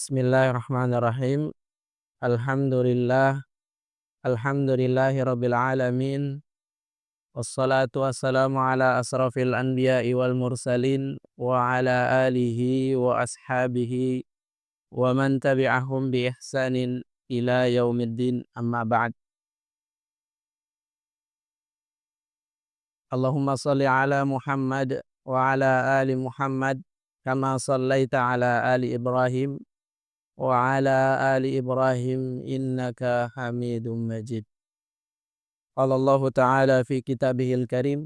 Bismillahirrahmanirrahim. Alhamdulillah, alhamdulillahirabbil alamin. Wassalatu wassalamu ala asrafil anbiya'i wal mursalin wa ala alihi wa ashabihi wa man tabi'ahum bi ihsanin ila yaumiddin, amma ba'd. Allahumma shalli ala Muhammad wa ala ali Muhammad kama shallaita ala ali Ibrahim wa ala ali Ibrahim innaka Hamidum Majid. Qala Allah Ta'ala fi kitabihil karim,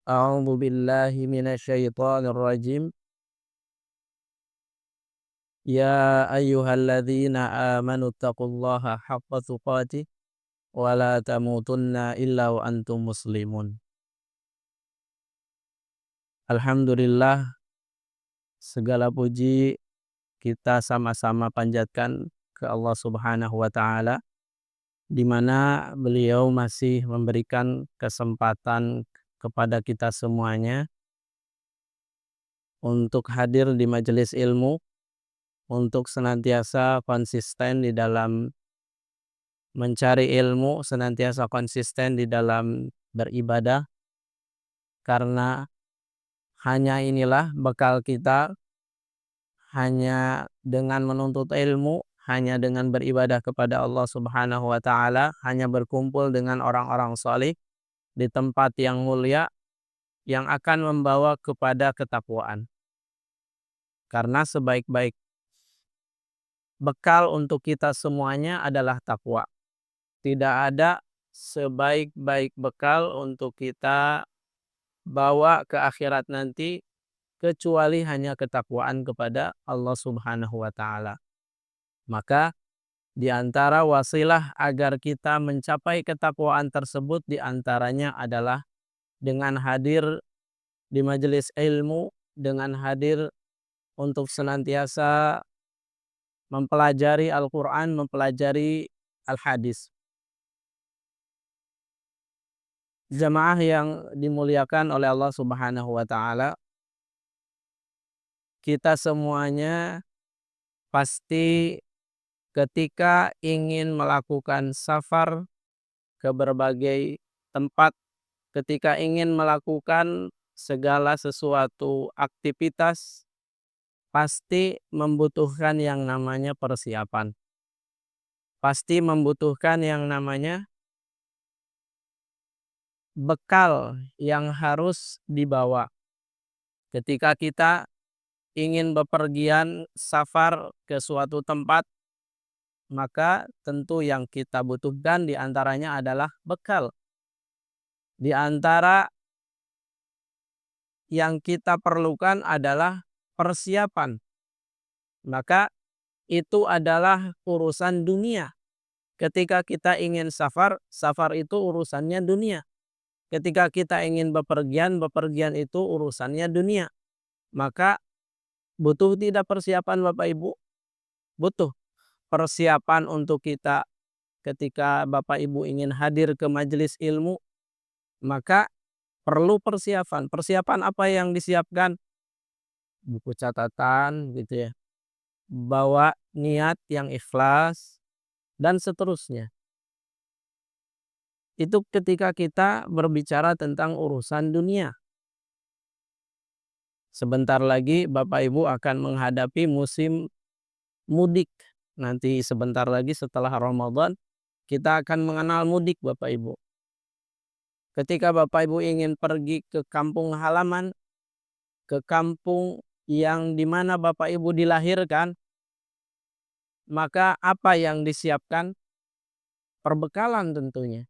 a'udzu billahi minasyaitonir rajim. Ya ayyuhalladzina amanu taqullaha haqqa tuqatih wa la tamutunna illa wa antum muslimun. Alhamdulillah, segala puji kita sama-sama panjatkan ke Allah Subhanahu wa taala, di mana beliau masih memberikan kesempatan kepada kita semuanya untuk hadir di majelis ilmu, untuk senantiasa konsisten di dalam mencari ilmu, senantiasa konsisten di dalam beribadah, karena hanya inilah bekal kita. Hanya dengan menuntut ilmu, hanya dengan beribadah kepada Allah Subhanahu wa taala, hanya berkumpul dengan orang-orang saleh di tempat yang mulia yang akan membawa kepada ketakwaan. Karena sebaik-baik bekal untuk kita semuanya adalah takwa. Tidak ada sebaik-baik bekal untuk kita bawa ke akhirat nanti kecuali hanya ketakwaan kepada Allah Subhanahu wa taala. Maka di antara wasilah agar kita mencapai ketakwaan tersebut, di antaranya adalah dengan hadir di majelis ilmu, dengan hadir untuk senantiasa mempelajari Al-Quran, mempelajari Al-Hadis. Jamaah yang dimuliakan oleh Allah Subhanahu wa taala, kita semuanya pasti ketika ingin melakukan safar ke berbagai tempat, ketika ingin melakukan segala sesuatu aktivitas, pasti membutuhkan yang namanya persiapan. Pasti membutuhkan yang namanya bekal yang harus dibawa. Ketika kita ingin bepergian safar ke suatu tempat, maka tentu yang kita butuhkan di antaranya adalah bekal. Di antara yang kita perlukan adalah persiapan. Maka itu adalah urusan dunia. Ketika kita ingin safar, safar itu urusannya dunia. Ketika kita ingin bepergian, bepergian itu urusannya dunia. Maka butuh tidak persiapan Bapak Ibu? Butuh persiapan untuk kita ketika Bapak Ibu ingin hadir ke majelis ilmu, maka perlu persiapan. Persiapan apa yang disiapkan? Buku catatan gitu ya. Bawa niat yang ikhlas dan seterusnya. Itu ketika kita berbicara tentang urusan dunia. Sebentar lagi Bapak Ibu akan menghadapi musim mudik. Nanti sebentar lagi setelah Ramadan kita akan mengenal mudik Bapak Ibu. Ketika Bapak Ibu ingin pergi ke kampung halaman, ke kampung yang dimana Bapak Ibu dilahirkan, maka apa yang disiapkan? Perbekalan tentunya.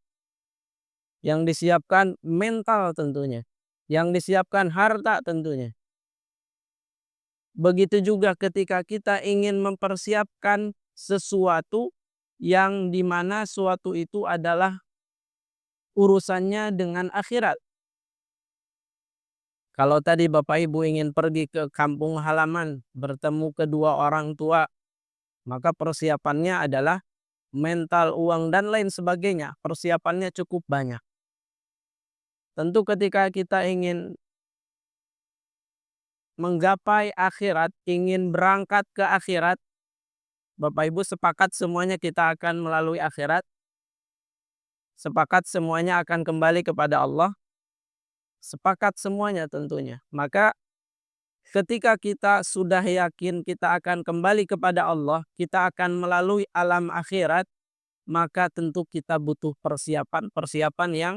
Yang disiapkan mental tentunya. Yang disiapkan harta tentunya. Begitu juga ketika kita ingin mempersiapkan sesuatu yang dimana suatu itu adalah urusannya dengan akhirat. Kalau tadi Bapak Ibu ingin pergi ke kampung halaman, bertemu kedua orang tua, maka persiapannya adalah mental, uang, dan lain sebagainya. Persiapannya cukup banyak. Tentu ketika kita ingin menggapai akhirat, ingin berangkat ke akhirat, Bapak Ibu, sepakat semuanya kita akan melalui akhirat. Sepakat semuanya akan kembali kepada Allah. Sepakat semuanya tentunya. Maka ketika kita sudah yakin kita akan kembali kepada Allah, kita akan melalui alam akhirat, maka tentu kita butuh persiapan-persiapan yang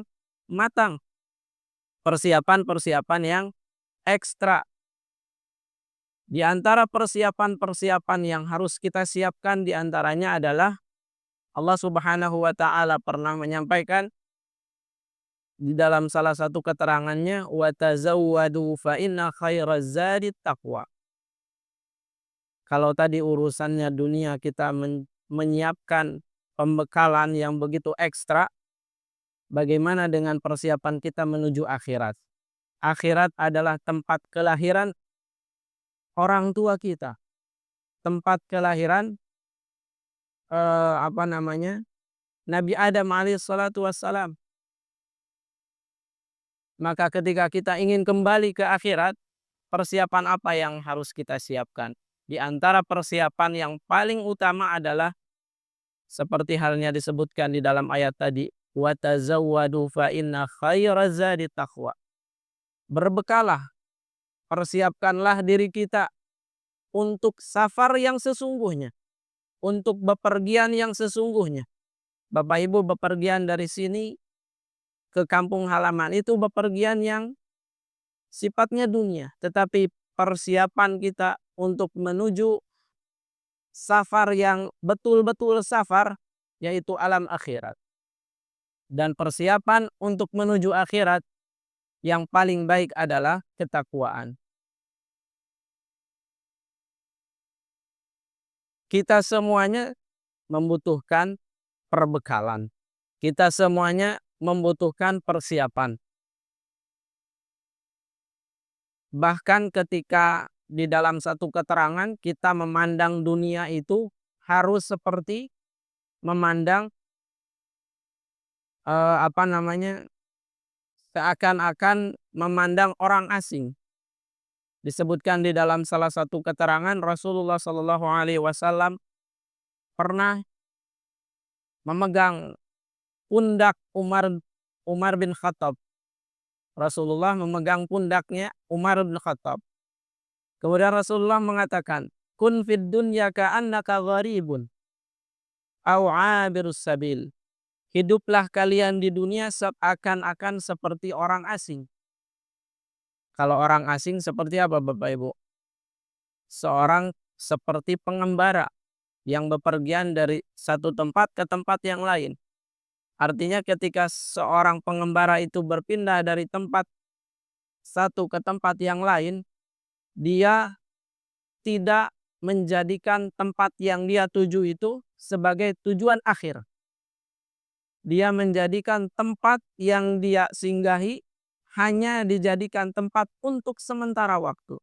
matang. Persiapan-persiapan yang ekstra. Di antara persiapan-persiapan yang harus kita siapkan di antaranya adalah Allah Subhanahu wa taala pernah menyampaikan di dalam salah satu keterangannya, wa tazawwadu fa inna khairaz zadi taqwa. Kalau tadi urusannya dunia kita menyiapkan pembekalan yang begitu ekstra, bagaimana dengan persiapan kita menuju akhirat? Akhirat adalah tempat kelahiran orang tua kita, tempat kelahiran apa namanya? Nabi Adam alaihissalatu wassalam. Maka ketika kita ingin kembali ke akhirat, persiapan apa yang harus kita siapkan? Di antara persiapan yang paling utama adalah seperti halnya disebutkan di dalam ayat tadi, wa tazawwadu fa inna khairaz zadi taqwa. Berbekalah, persiapkanlah diri kita untuk safar yang sesungguhnya, untuk bepergian yang sesungguhnya. Bapak Ibu, bepergian dari sini ke kampung halaman itu bepergian yang sifatnya dunia, tetapi persiapan kita untuk menuju safar yang betul-betul safar, yaitu alam akhirat. Dan persiapan untuk menuju akhirat yang paling baik adalah ketakwaan. Kita semuanya membutuhkan perbekalan. Kita semuanya membutuhkan persiapan. Bahkan ketika di dalam satu keterangan kita memandang dunia itu harus seperti memandang apa namanya, seakan-akan memandang orang asing. Disebutkan di dalam salah satu keterangan Rasulullah Shallallahu Alaihi Wasallam pernah memegang pundak Umar bin Khattab. Rasulullah memegang pundaknya Umar bin Khattab. Kemudian Rasulullah mengatakan, kun fid dunya ka'annaka gharibun aw 'abirus sabil. Hiduplah kalian di dunia seakan-akan seperti orang asing. Kalau orang asing seperti apa Bapak Ibu? Seorang seperti pengembara yang bepergian dari satu tempat ke tempat yang lain. Artinya ketika seorang pengembara itu berpindah dari tempat satu ke tempat yang lain, dia tidak menjadikan tempat yang dia tuju itu sebagai tujuan akhir. Dia menjadikan tempat yang dia singgahi hanya dijadikan tempat untuk sementara waktu.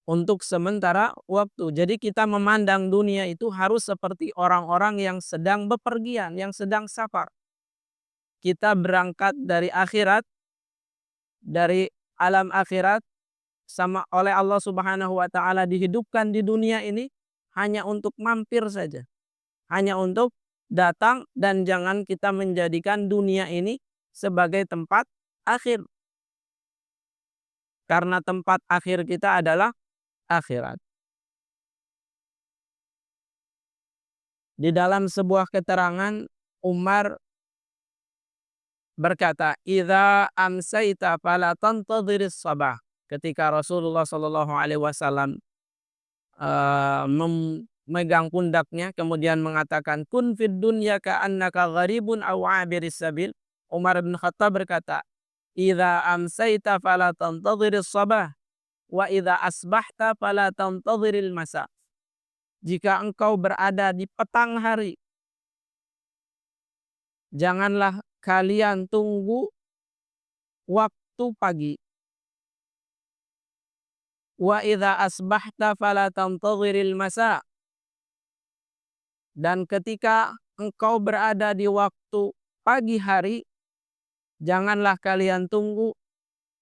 Untuk sementara waktu. Jadi kita memandang dunia itu harus seperti orang-orang yang sedang bepergian, yang sedang safar. Kita berangkat dari akhirat, dari alam akhirat, sama oleh Allah Subhanahu wa taala dihidupkan di dunia ini hanya untuk mampir saja. Hanya untuk datang, dan jangan kita menjadikan dunia ini sebagai tempat akhir. Karena tempat akhir kita adalah akhirat. Di dalam sebuah keterangan Umar berkata, "Idza amsayta fala tantadhiris sabah." Ketika Rasulullah Shallallahu alaihi wasallam memegang pundaknya kemudian mengatakan, "Kun fid dunya ka'annaka gharibun aw 'abiris sabil." Umar bin Khattab berkata, "Idza amsayta fala tantadhiris sabah wa idza asbahta fala tantadhiril masa." Jika engkau berada di petang hari, janganlah kalian tunggu waktu pagi. Wa idza asbahta fala tantadhiril masa. Dan ketika engkau berada di waktu pagi hari, janganlah kalian tunggu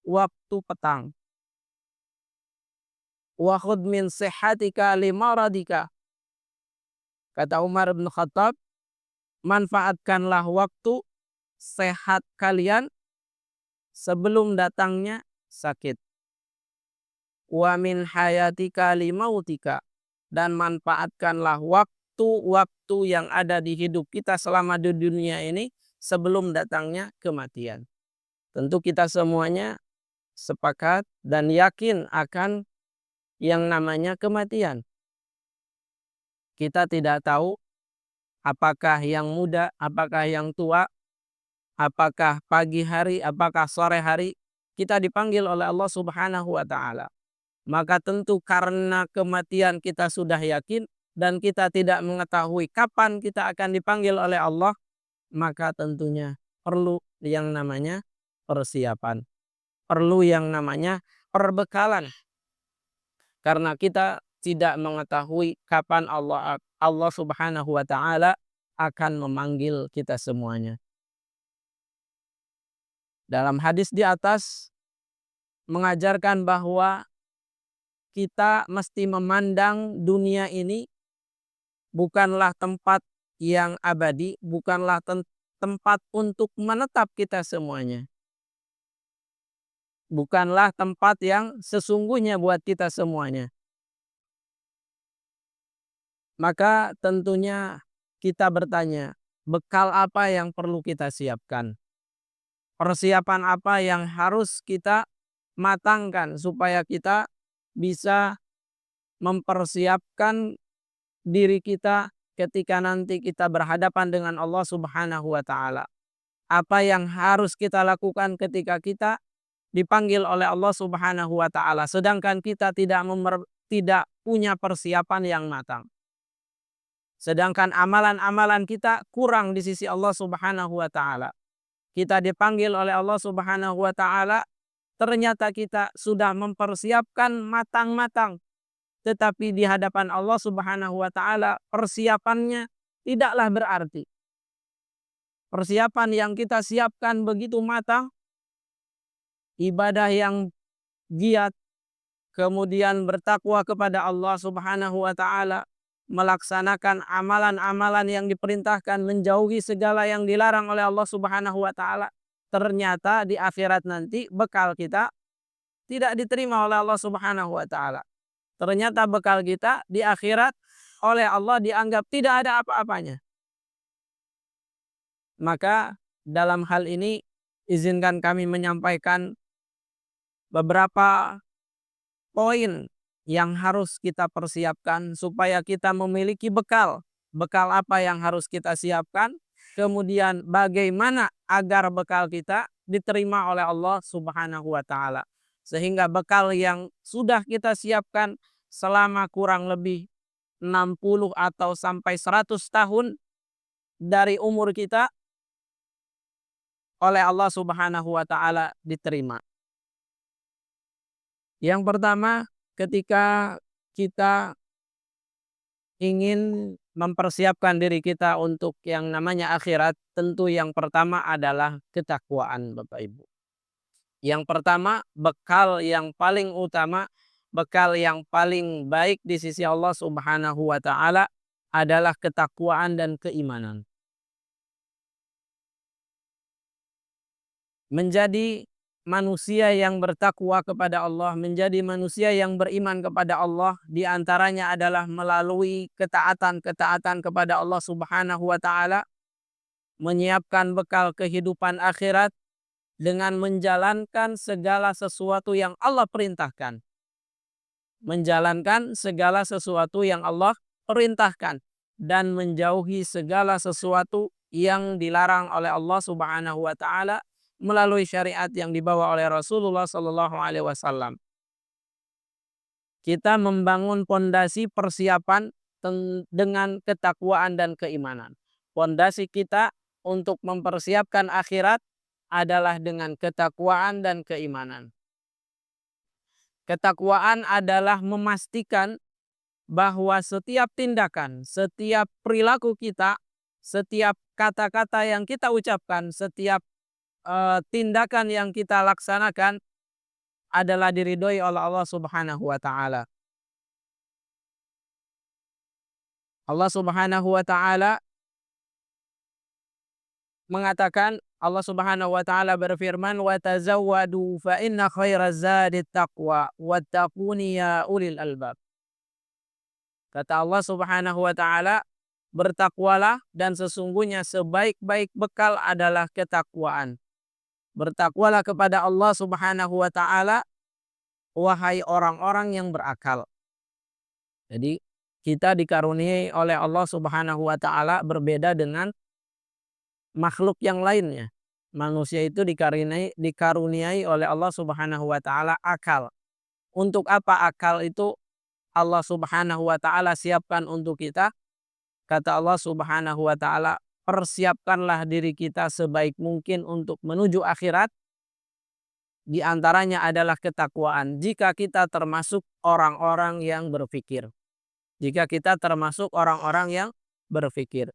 waktu petang. wa khudh min sihhatika limaradika. Kata Umar bin Khattab, manfaatkanlah waktu sehat kalian sebelum datangnya sakit. Wa min hayatika limautika, dan manfaatkanlah waktu-waktu yang ada di hidup kita selama di dunia ini sebelum datangnya kematian. Tentu kita semuanya sepakat dan yakin akan yang namanya kematian. Kita tidak tahu apakah yang muda, apakah yang tua, apakah pagi hari, apakah sore hari, kita dipanggil oleh Allah Subhanahu wa taala. Maka tentu karena kematian kita sudah yakin dan kita tidak mengetahui kapan kita akan dipanggil oleh Allah, maka tentunya perlu yang namanya persiapan. Perlu yang namanya perbekalan. Karena kita tidak mengetahui kapan Allah Subhanahu wa taala akan memanggil kita semuanya. Dalam hadis di atas mengajarkan bahwa kita mesti memandang dunia ini bukanlah tempat yang abadi, bukanlah tempat untuk menetap kita semuanya. Bukanlah tempat yang sesungguhnya buat kita semuanya. Maka tentunya kita bertanya, bekal apa yang perlu kita siapkan? Persiapan apa yang harus kita matangkan supaya kita bisa mempersiapkan diri kita ketika nanti kita berhadapan dengan Allah Subhanahu wa taala. Apa yang harus kita lakukan ketika kita dipanggil oleh Allah Subhanahu wa taala sedangkan kita tidak punya persiapan yang matang. Sedangkan amalan-amalan kita kurang di sisi Allah Subhanahu wa taala. Kita dipanggil oleh Allah Subhanahu wa taala, ternyata kita sudah mempersiapkan matang-matang. Tetapi di hadapan Allah Subhanahu wa taala persiapannya tidaklah berarti. Persiapan yang kita siapkan begitu matang, ibadah yang giat, kemudian bertakwa kepada Allah Subhanahu wa taala, melaksanakan amalan-amalan yang diperintahkan, menjauhi segala yang dilarang oleh Allah Subhanahu wa taala. Ternyata di akhirat nanti bekal kita tidak diterima oleh Allah Subhanahu wa taala. Ternyata bekal kita di akhirat oleh Allah dianggap tidak ada apa-apanya. Maka dalam hal ini izinkan kami menyampaikan beberapa poin yang harus kita persiapkan supaya kita memiliki bekal. Bekal apa yang harus kita siapkan? Kemudian bagaimana agar bekal kita diterima oleh Allah Subhanahu wa taala. Sehingga bekal yang sudah kita siapkan selama kurang lebih 60 atau sampai 100 tahun dari umur kita oleh Allah Subhanahu wa taala diterima. Yang pertama, ketika kita ingin mempersiapkan diri kita untuk yang namanya akhirat, tentu yang pertama adalah ketakwaan, Bapak Ibu. Yang pertama, bekal yang paling utama, bekal yang paling baik di sisi Allah Subhanahu wa taala adalah ketakwaan dan keimanan. Menjadi manusia yang bertakwa kepada Allah, menjadi manusia yang beriman kepada Allah, di antaranya adalah melalui ketaatan-ketaatan kepada Allah Subhanahu wa taala, menyiapkan bekal kehidupan akhirat dengan menjalankan segala sesuatu yang Allah perintahkan. Menjalankan segala sesuatu yang Allah perintahkan dan menjauhi segala sesuatu yang dilarang oleh Allah Subhanahu wa taala melalui syariat yang dibawa oleh Rasulullah Sallallahu Alaihi Wasallam. Kita membangun pondasi persiapan dengan ketakwaan dan keimanan. Pondasi kita untuk mempersiapkan akhirat adalah dengan ketakwaan dan keimanan. Ketakwaan adalah memastikan bahwa setiap tindakan, setiap perilaku kita, setiap kata-kata yang kita ucapkan, setiap tindakan yang kita laksanakan adalah diridhoi oleh Allah Subhanahu wa taala. Allah Subhanahu wa taala mengatakan, Allah Subhanahu wa taala berfirman, "Wa tazawwadu fa inna khairaz zadi taqwa wattaquni ya ulil albab." Kata Allah Subhanahu wa taala, "Bertakwalah dan sesungguhnya sebaik-baik bekal adalah ketakwaan." Bertakwalah kepada Allah Subhanahu wa taala, wahai orang-orang yang berakal. Jadi kita dikaruniai oleh Allah Subhanahu wa taala berbeda dengan makhluk yang lainnya. Manusia itu dikaruniai oleh Allah Subhanahu wa taala akal. Untuk apa akal itu Allah Subhanahu wa taala siapkan untuk kita? Kata Allah Subhanahu wa taala, "Persiapkanlah diri kita sebaik mungkin untuk menuju akhirat." Di antaranya adalah ketakwaan. Jika kita termasuk orang-orang yang berfikir. Jika kita termasuk orang-orang yang berfikir.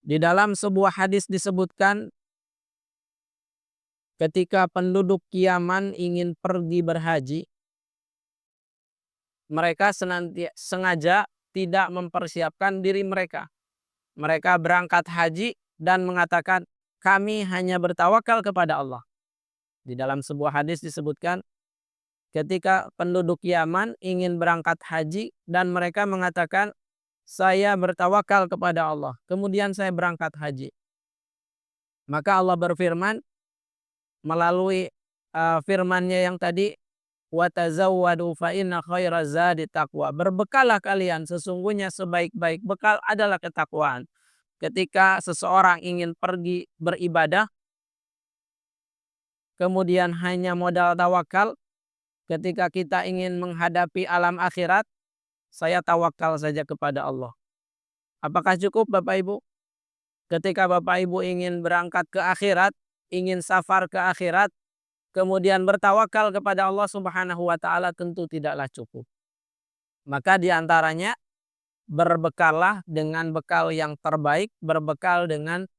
Di dalam sebuah hadis disebutkan ketika penduduk Yaman ingin pergi berhaji, mereka sengaja tidak mempersiapkan diri mereka. Mereka berangkat haji dan mengatakan, kami hanya bertawakal kepada Allah. Di dalam sebuah hadis disebutkan ketika penduduk Yaman ingin berangkat haji dan mereka mengatakan, saya bertawakal kepada Allah. Kemudian saya berangkat haji. Maka Allah berfirman melalui firman-Nya yang tadi, wa tazawwadu fa inna khairaz zadi taqwa. Berbekallah kalian, sesungguhnya sebaik-baik bekal adalah ketakwaan. Ketika seseorang ingin pergi beribadah, kemudian hanya modal tawakal, ketika kita ingin menghadapi alam akhirat, saya tawakal saja kepada Allah. Apakah cukup Bapak Ibu? Ketika Bapak Ibu ingin berangkat ke akhirat, ingin safar ke akhirat, kemudian bertawakal kepada Allah Subhanahu wa taala, tentu tidaklah cukup. Maka diantaranya berbekallah dengan bekal yang terbaik, berbekal dengan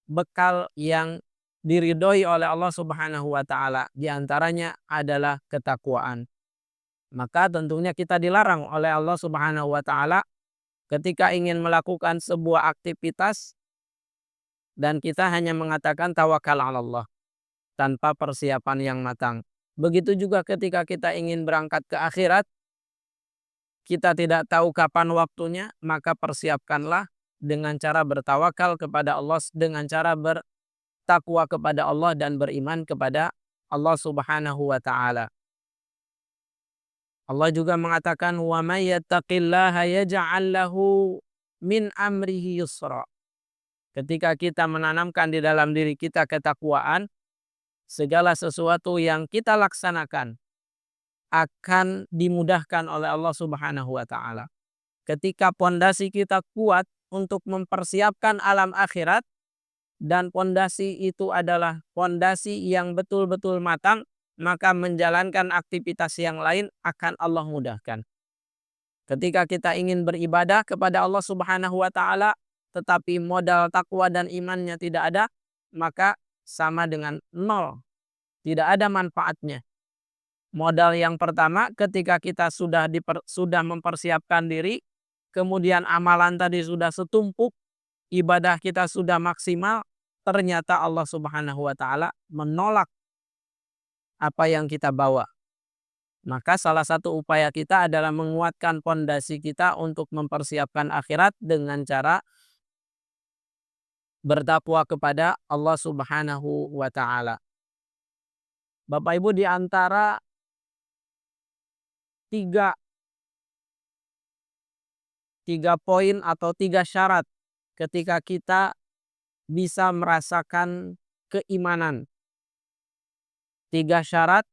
bekal yang diridhoi oleh Allah Subhanahu wa taala. Di antaranya adalah ketakwaan. Maka tentunya kita dilarang oleh Allah Subhanahu wa taala ketika ingin melakukan sebuah aktivitas dan kita hanya mengatakan tawakal 'ala Allah tanpa persiapan yang matang. Begitu juga ketika kita ingin berangkat ke akhirat, kita tidak tahu kapan waktunya, maka persiapkanlah dengan cara bertawakal kepada Allah, dengan cara bertakwa kepada Allah dan beriman kepada Allah Subhanahu wa taala. Allah juga mengatakan, wa may yattaqillaha yaj'al lahu min amrihi yusra. Ketika kita menanamkan di dalam diri kita ketakwaan, segala sesuatu yang kita laksanakan akan dimudahkan oleh Allah Subhanahu wa taala. Ketika pondasi kita kuat untuk mempersiapkan alam akhirat dan pondasi itu adalah pondasi yang betul-betul matang, maka menjalankan aktivitas yang lain akan Allah mudahkan. Ketika kita ingin beribadah kepada Allah Subhanahu wa taala tetapi modal takwa dan imannya tidak ada, maka sama dengan nol. Tidak ada manfaatnya. Modal yang pertama ketika kita sudah mempersiapkan diri, kemudian amalan tadi sudah setumpuk, ibadah kita sudah maksimal, ternyata Allah Subhanahu wa taala menolak apa yang kita bawa. Maka salah satu upaya kita adalah menguatkan pondasi kita untuk mempersiapkan akhirat dengan cara bertakwa kepada Allah Subhanahu wa taala. Bapak Ibu, di antara tiga poin atau tiga syarat ketika kita bisa merasakan keimanan. Tiga syarat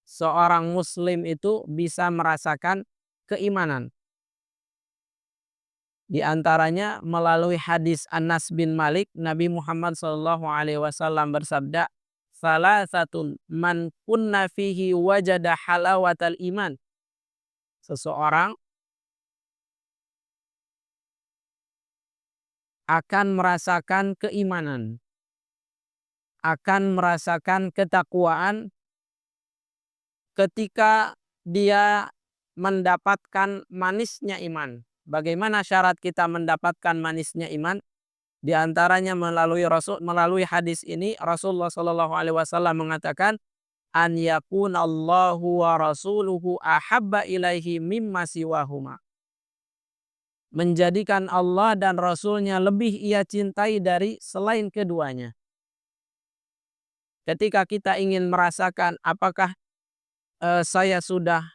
seorang muslim itu bisa merasakan keimanan. Di antaranya melalui hadis Anas bin Malik, Nabi Muhammad SAW bersabda, "Salasatun man kunna fihi wajada halawatal iman." Seseorang akan merasakan keimanan, akan merasakan ketakwaan ketika dia mendapatkan manisnya iman. Bagaimana syarat kita mendapatkan manisnya iman? Di antaranya melalui hadis ini Rasulullah Shallallahu Alaihi Wasallam mengatakan an yakunallahu wa rasuluhu ahabba ilaihi mimma siwahuma. Menjadikan Allah dan Rasulnya lebih ia cintai dari selain keduanya. Ketika kita ingin merasakan apakah saya sudah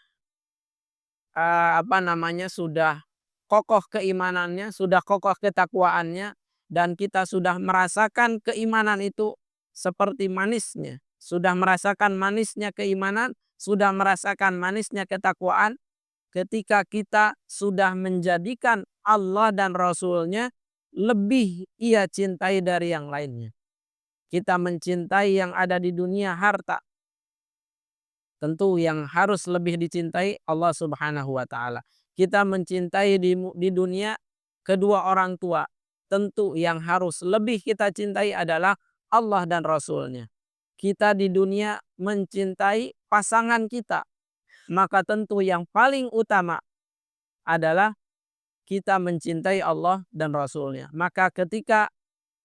sudah kokoh keimanannya, sudah kokoh ketakwaannya, dan kita sudah merasakan keimanan itu seperti manisnya, sudah merasakan manisnya keimanan, sudah merasakan manisnya ketakwaan, ketika kita sudah menjadikan Allah dan Rasulnya lebih ia cintai dari yang lainnya. Kita mencintai yang ada di dunia, harta. Tentu yang harus lebih dicintai Allah Subhanahu wa taala. Kita mencintai di dunia kedua orang tua. Tentu yang harus lebih kita cintai adalah Allah dan Rasulnya. Kita di dunia mencintai pasangan kita. Maka tentu yang paling utama adalah kita mencintai Allah dan Rasulnya. Maka ketika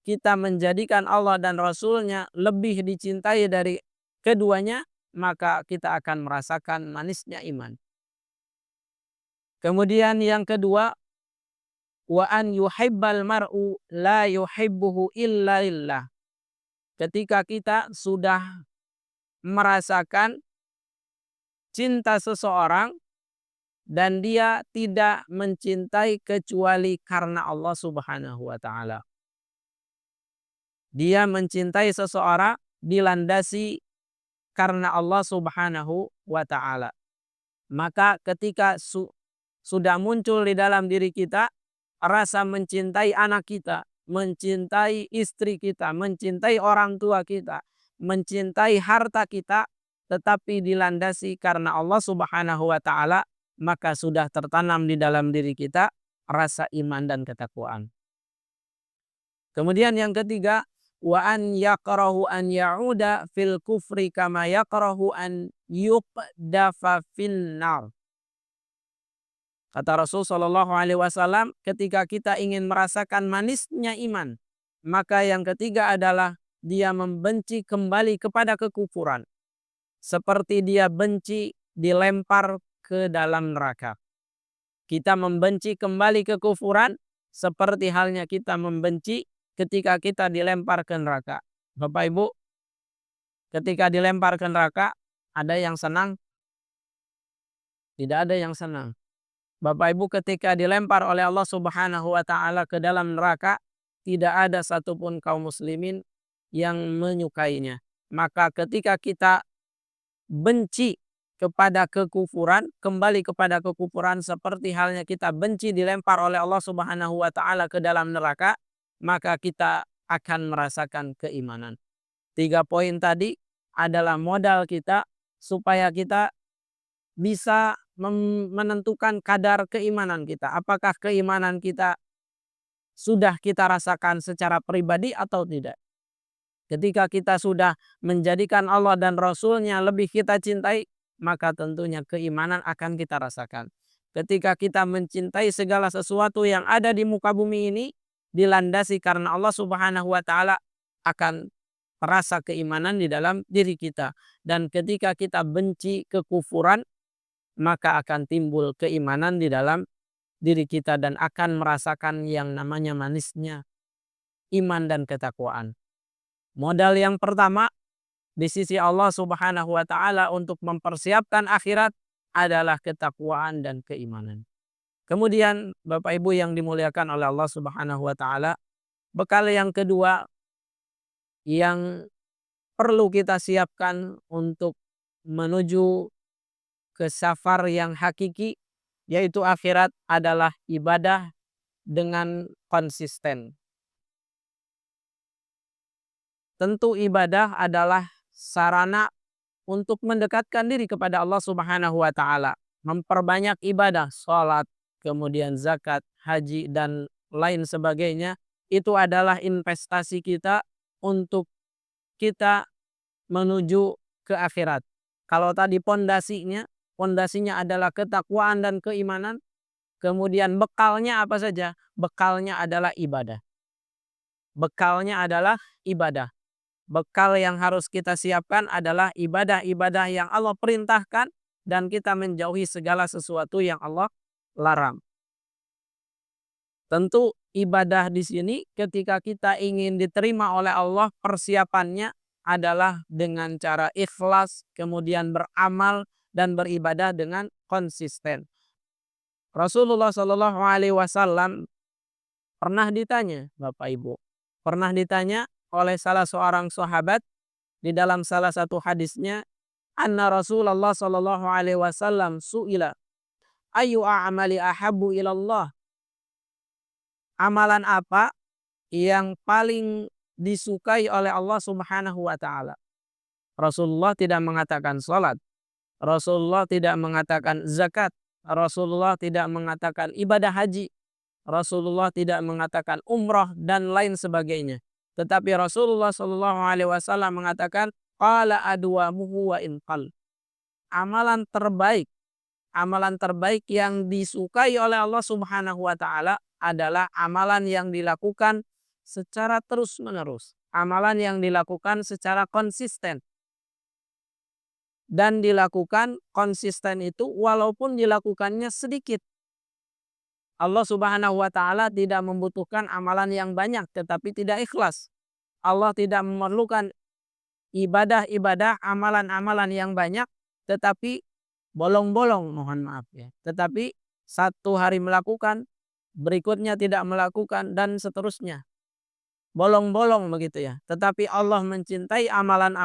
kita menjadikan Allah dan Rasulnya lebih dicintai dari keduanya, maka kita akan merasakan manisnya iman. Kemudian yang kedua, wa an yuhibbal mar'u la yuhibbuhu illa lillah. Ketika kita sudah merasakan cinta seseorang dan dia tidak mencintai kecuali karena Allah Subhanahu wa taala. Dia mencintai seseorang dilandasi karena Allah Subhanahu wa taala. Maka ketika sudah muncul di dalam diri kita rasa mencintai anak kita, mencintai istri kita, mencintai orang tua kita, mencintai harta kita, tetapi dilandasi karena Allah Subhanahu wa taala, maka sudah tertanam di dalam diri kita rasa iman dan ketakwaan. Kemudian yang ketiga, wa an yakrahu an ya'uda fil kufri kama yakrahu an yuqdafa fin nar. Kata Rasul Shallallahu Alaihi Wasallam, ketika kita ingin merasakan manisnya iman, maka yang ketiga adalah dia membenci kembali kepada kekufuran, seperti dia benci dilempar ke dalam neraka. Kita membenci kembali kekufuran, seperti halnya kita membenci ketika kita dilempar ke neraka. Bapak Ibu, ketika dilempar ke neraka, ada yang senang? Tidak ada yang senang. Bapak Ibu, ketika dilempar oleh Allah Subhanahu wa taala ke dalam neraka, tidak ada satupun kaum muslimin yang menyukainya. Maka ketika kita benci kepada kekufuran, kembali kepada kekufuran seperti halnya kita benci dilempar oleh Allah Subhanahu wa taala ke dalam neraka, maka kita akan merasakan keimanan. 3 poin tadi adalah modal kita supaya kita bisa menentukan kadar keimanan kita. Apakah keimanan kita sudah kita rasakan secara pribadi atau tidak. Ketika kita sudah menjadikan Allah dan Rasulnya lebih kita cintai, maka tentunya keimanan akan kita rasakan. Ketika kita mencintai segala sesuatu yang ada di muka bumi ini, dilandasi karena Allah Subhanahu wa taala, akan terasa keimanan di dalam diri kita. Dan ketika kita benci kekufuran, maka akan timbul keimanan di dalam diri kita dan akan merasakan yang namanya manisnya iman dan ketakwaan. Modal yang pertama di sisi Allah Subhanahu wa taala untuk mempersiapkan akhirat adalah ketakwaan dan keimanan. Kemudian Bapak Ibu yang dimuliakan oleh Allah Subhanahu wa taala, bekal yang kedua yang perlu kita siapkan untuk menuju ke safar yang hakiki, yaitu akhirat, adalah ibadah dengan konsisten. Tentu ibadah adalah sarana untuk mendekatkan diri kepada Allah Subhanahu wa taala. Memperbanyak ibadah, sholat, kemudian zakat, haji, dan lain sebagainya, itu adalah investasi kita untuk kita menuju ke akhirat. Kalau tadi pondasinya adalah ketakwaan dan keimanan, Kemudian bekalnya apa saja? Bekalnya adalah ibadah. Bekalnya adalah ibadah. Bekal yang harus kita siapkan adalah ibadah-ibadah yang Allah perintahkan dan kita menjauhi segala sesuatu yang Allah larang. Tentu ibadah di sini ketika kita ingin diterima oleh Allah, persiapannya adalah dengan cara ikhlas, kemudian beramal dan beribadah dengan konsisten. Rasulullah Shallallahu Alaihi Wasallam pernah ditanya, Bapak Ibu, pernah ditanya oleh salah seorang sahabat di dalam salah satu hadisnya, anna Rasulullah Shallallahu Alaihi Wasallam suila ayu a'mali ahabbu ilallah, amalan apa yang paling disukai oleh Allah Subhanahu wa taala. Rasulullah tidak mengatakan salat, Rasulullah tidak mengatakan zakat, Rasulullah tidak mengatakan ibadah haji, Rasulullah tidak mengatakan umrah dan lain sebagainya. Tetapi Rasulullah Shallallahu Alaihi Wasallam mengatakan qala adwamuhu wa inqal. Amalan terbaik yang disukai oleh Allah Subhanahu wa taala adalah amalan yang dilakukan secara terus-menerus. Amalan yang dilakukan secara konsisten. Dan dilakukan konsisten itu walaupun dilakukannya sedikit. Allah Subhanahu wa taala tidak membutuhkan amalan yang banyak tetapi tidak ikhlas. Allah tidak memerlukan ibadah-ibadah, amalan-amalan yang banyak tetapi bolong-bolong, mohon maaf ya. Tetapi satu hari melakukan, berikutnya tidak melakukan dan seterusnya. Bolong-bolong begitu ya. Tetapi Allah mencintai amalan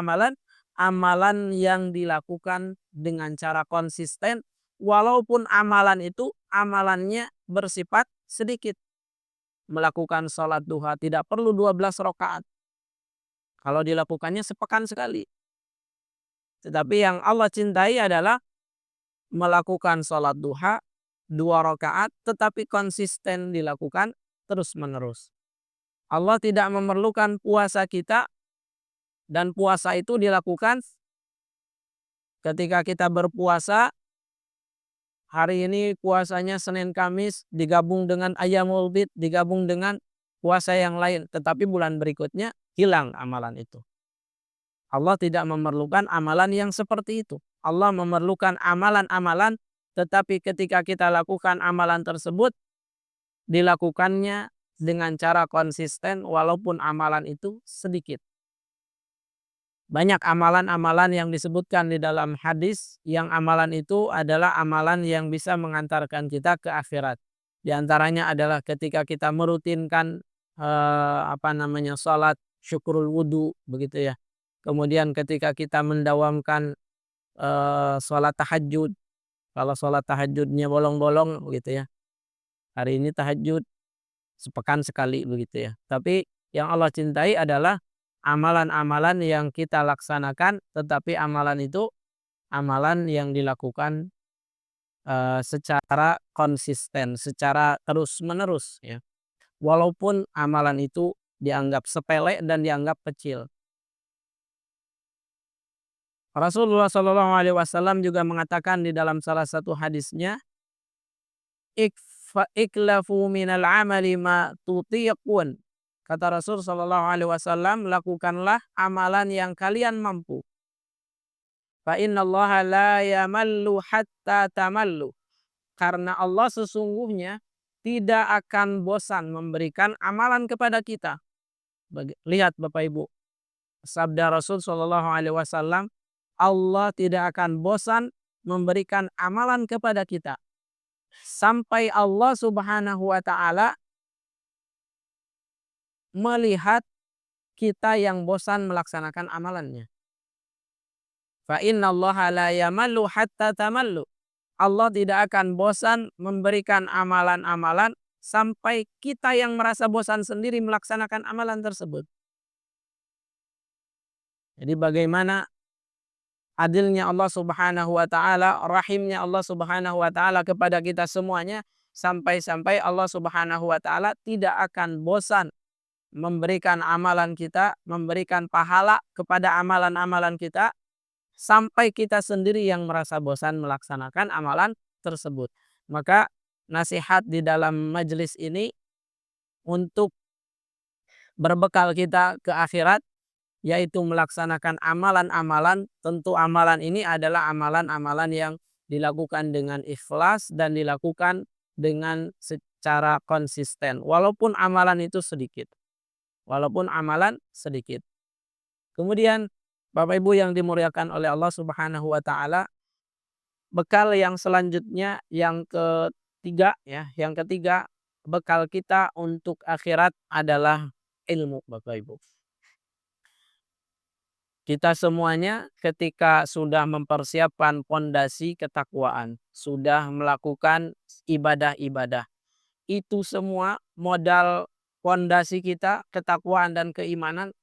yang dilakukan dengan cara konsisten walaupun amalan itu amalannya bersifat sedikit. Melakukan sholat duha tidak perlu 12 rakaat. Kalau dilakukannya sepekan sekali. Tetapi yang Allah cintai adalah melakukan sholat duha 2 rakaat tetapi konsisten dilakukan terus-menerus. Allah tidak memerlukan puasa kita dan puasa itu dilakukan ketika kita berpuasa. Hari ini puasanya Senin Kamis digabung dengan Ayyamul Bid, digabung dengan puasa yang lain. Tetapi bulan berikutnya hilang amalan itu. Allah tidak memerlukan amalan yang seperti itu. Allah memerlukan amalan-amalan tetapi ketika kita lakukan amalan tersebut dilakukannya dengan cara konsisten walaupun amalan itu sedikit. Banyak amalan-amalan yang disebutkan di dalam hadis yang amalan itu adalah amalan yang bisa mengantarkan kita ke akhirat. Di antaranya adalah ketika kita merutinkan salat syukrul wudu begitu ya. Kemudian ketika kita mendawamkan salat tahajud. Kalau salat tahajudnya bolong-bolong begitu ya. Hari ini tahajud sepekan sekali begitu ya. Tapi yang Allah cintai adalah amalan-amalan yang kita laksanakan tetapi amalan itu amalan yang dilakukan secara konsisten, secara terus-menerus ya. Walaupun amalan itu dianggap sepele dan dianggap kecil. Rasulullah Shallallahu Alaihi Wasallam juga mengatakan di dalam salah satu hadisnya, iklafu minal amali ma tutiqun. Kata Rasul Shallallahu Alaihi Wasallam, lakukanlah amalan yang kalian mampu. Fa innallaha la yamallu hatta tamallu. Karena Allah sesungguhnya tidak akan bosan memberikan amalan kepada kita. Lihat Bapak Ibu, sabda Rasul Shallallahu Alaihi Wasallam, Allah tidak akan bosan memberikan amalan kepada kita sampai Allah Subhanahu wa taala melihat kita yang bosan melaksanakan amalannya. Fa innallaha la yamallu hatta tamallu. Allah tidak akan bosan memberikan amalan-amalan sampai kita yang merasa bosan sendiri melaksanakan amalan tersebut. Jadi bagaimana adilnya Allah Subhanahu wa taala, rahimnya Allah Subhanahu wa taala kepada kita semuanya sampai-sampai Allah Subhanahu wa taala tidak akan bosan memberikan amalan kita, memberikan pahala kepada amalan-amalan kita sampai kita sendiri yang merasa bosan melaksanakan amalan tersebut. Maka nasihat di dalam majelis ini untuk berbekal kita ke akhirat, yaitu melaksanakan amalan-amalan. Tentu amalan ini adalah amalan-amalan yang dilakukan dengan ikhlas dan dilakukan dengan secara konsisten. Walaupun amalan itu sedikit. Walaupun amalan sedikit. Kemudian Bapak Ibu yang dimuliakan oleh Allah Subhanahu wa taala, bekal yang selanjutnya yang ketiga ya, yang ketiga bekal kita untuk akhirat adalah ilmu Bapak Ibu. Kita semuanya ketika sudah mempersiapkan pondasi ketakwaan, sudah melakukan ibadah-ibadah, itu semua modal pondasi kita, ketakwaan dan keimanan,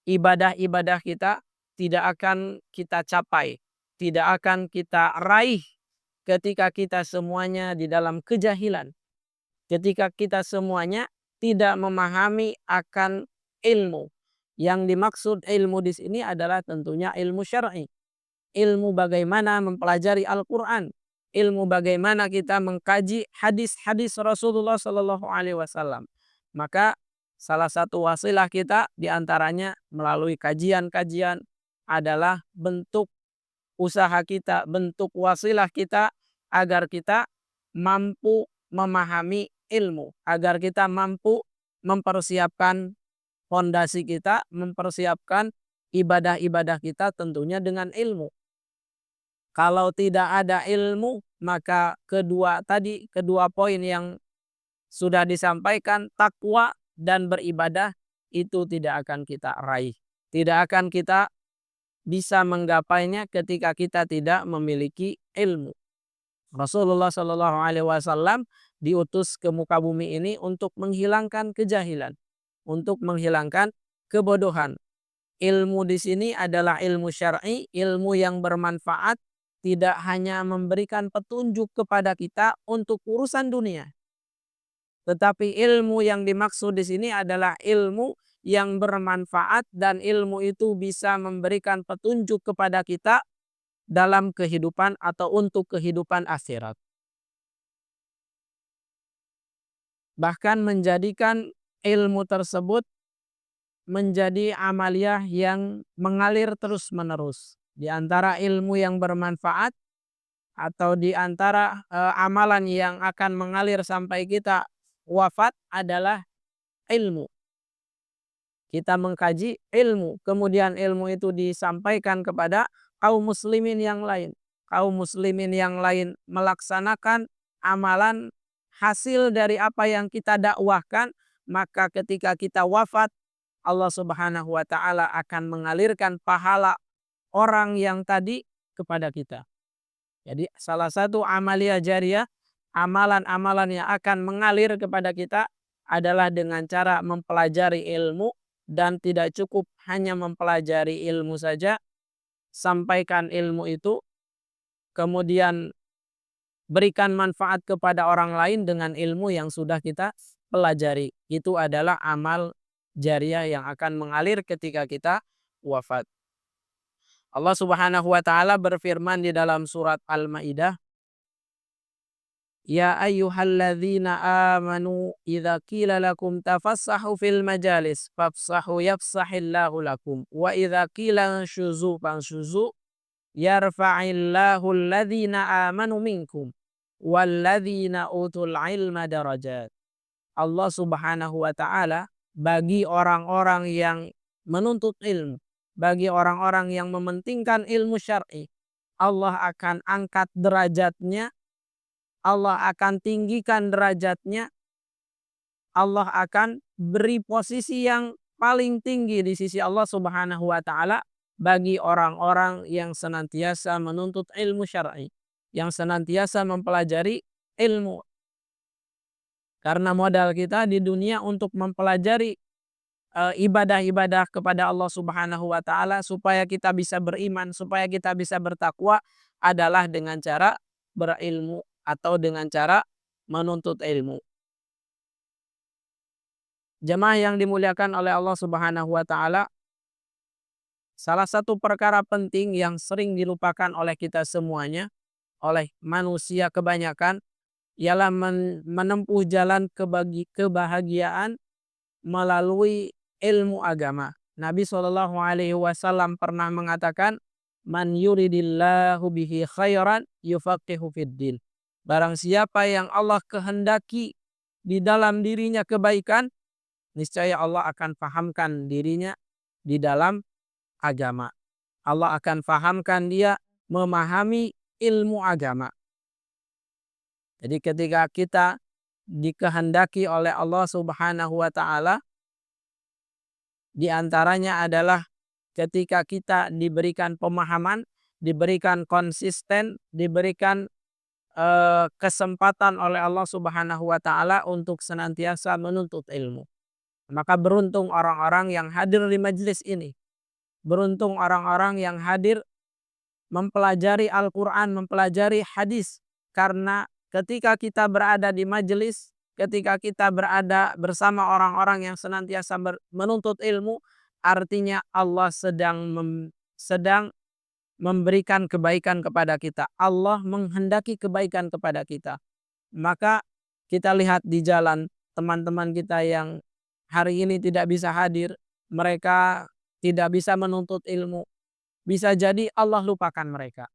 ibadah-ibadah kita tidak akan kita capai, tidak akan kita raih ketika kita semuanya di dalam kejahilan. Ketika kita semuanya tidak memahami akan ilmu. Yang dimaksud ilmu di sini adalah tentunya ilmu syar'i. Ilmu bagaimana mempelajari Al-Quran. Ilmu bagaimana kita mengkaji hadis-hadis Rasulullah Sallallahu Alaihi Wasallam. Maka salah satu wasilah kita diantaranya melalui kajian-kajian adalah bentuk usaha kita, bentuk wasilah kita agar kita mampu memahami ilmu, agar kita mampu mempersiapkan fondasi kita, mempersiapkan ibadah-ibadah kita tentunya dengan ilmu. Kalau tidak ada ilmu, maka kedua poin yang sudah disampaikan, takwa dan beribadah, itu tidak akan kita raih. Tidak akan kita bisa menggapainya ketika kita tidak memiliki ilmu. Rasulullah Shallallahu Alaihi Wasallam diutus ke muka bumi ini untuk menghilangkan kejahilan, untuk menghilangkan kebodohan. Ilmu di sini adalah ilmu syar'i, ilmu yang bermanfaat, tidak hanya memberikan petunjuk kepada kita untuk urusan dunia, tetapi ilmu yang dimaksud di sini adalah ilmu yang bermanfaat dan ilmu itu bisa memberikan petunjuk kepada kita dalam kehidupan atau untuk kehidupan akhirat. Bahkan menjadikan ilmu tersebut menjadi amaliyah yang mengalir terus-menerus. Di antara ilmu yang bermanfaat atau di antara amalan yang akan mengalir sampai kita wafat adalah ilmu. Kita mengkaji ilmu, kemudian ilmu itu disampaikan kepada kaum muslimin yang lain. Kaum muslimin yang lain melaksanakan amalan hasil dari apa yang kita dakwahkan, maka ketika kita wafat, Allah Subhanahu wa taala akan mengalirkan pahala orang yang tadi kepada kita. Jadi salah satu amalia jariyah, amalan-amalan yang akan mengalir kepada kita adalah dengan cara mempelajari ilmu, dan tidak cukup hanya mempelajari ilmu saja, sampaikan ilmu itu, kemudian berikan manfaat kepada orang lain dengan ilmu yang sudah kita pelajari. Itu adalah amal jariyah yang akan mengalir ketika kita wafat. Allah Subhanahu wa taala berfirman di dalam surat Al-Maidah, Ya ayyuhalladzina amanu idza qila lakum tafassahu fil majalis fafsahu yafsahillahu lakum wa idza qila syuzu fanshuzu yarfa'illahu alladzina amanu minkum walladzina utul ilma darajat. Allah Subhanahu wa taala bagi orang-orang yang menuntut ilmu, bagi orang-orang yang mementingkan ilmu syar'i, Allah akan angkat derajatnya, Allah akan tinggikan derajatnya, Allah akan beri posisi yang paling tinggi di sisi Allah Subhanahu wa taala bagi orang-orang yang senantiasa menuntut ilmu syar'i, yang senantiasa mempelajari ilmu. Karena modal kita di dunia untuk mempelajari ibadah-ibadah kepada Allah Subhanahu wa taala supaya kita bisa beriman, supaya kita bisa bertakwa adalah dengan cara berilmu atau dengan cara menuntut ilmu. Jemaah yang dimuliakan oleh Allah Subhanahu wa taala, salah satu perkara penting yang sering dilupakan oleh kita semuanya, oleh manusia kebanyakan, ialah menempuh jalan kebahagiaan melalui ilmu agama. Nabi SAW pernah mengatakan, "Man yuridillahu bihi khairan yufaqihu fiddin." Barang siapa yang Allah kehendaki di dalam dirinya kebaikan, niscaya Allah akan fahamkan dirinya di dalam agama. Allah akan fahamkan dia memahami ilmu agama. Jadi ketika kita dikehendaki oleh Allah Subhanahu wa taala, di antaranya adalah ketika kita diberikan pemahaman, diberikan konsisten, diberikan kesempatan oleh Allah Subhanahu wa taala untuk senantiasa menuntut ilmu. Maka beruntung orang-orang yang hadir di majelis ini. Beruntung orang-orang yang hadir mempelajari Al-Quran, mempelajari hadis. Karena ketika kita berada di majelis, ketika kita berada bersama orang-orang yang senantiasa menuntut ilmu, artinya Allah sedang memberikan kebaikan kepada kita. Allah menghendaki kebaikan kepada kita. Maka kita lihat di jalan teman-teman kita yang hari ini tidak bisa hadir, mereka tidak bisa menuntut ilmu. Bisa jadi Allah lupakan mereka.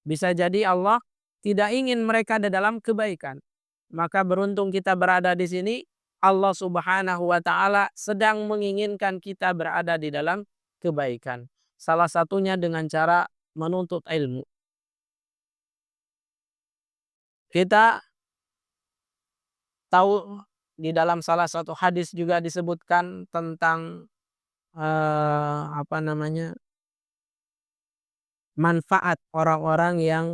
Bisa jadi Allah tidak ingin mereka di dalam kebaikan. Maka beruntung kita berada di sini. Allah Subhanahu wa taala sedang menginginkan kita berada di dalam kebaikan. Salah satunya dengan cara menuntut ilmu. Kita tahu di dalam salah satu hadis juga disebutkan tentang apa namanya? Manfaat orang-orang yang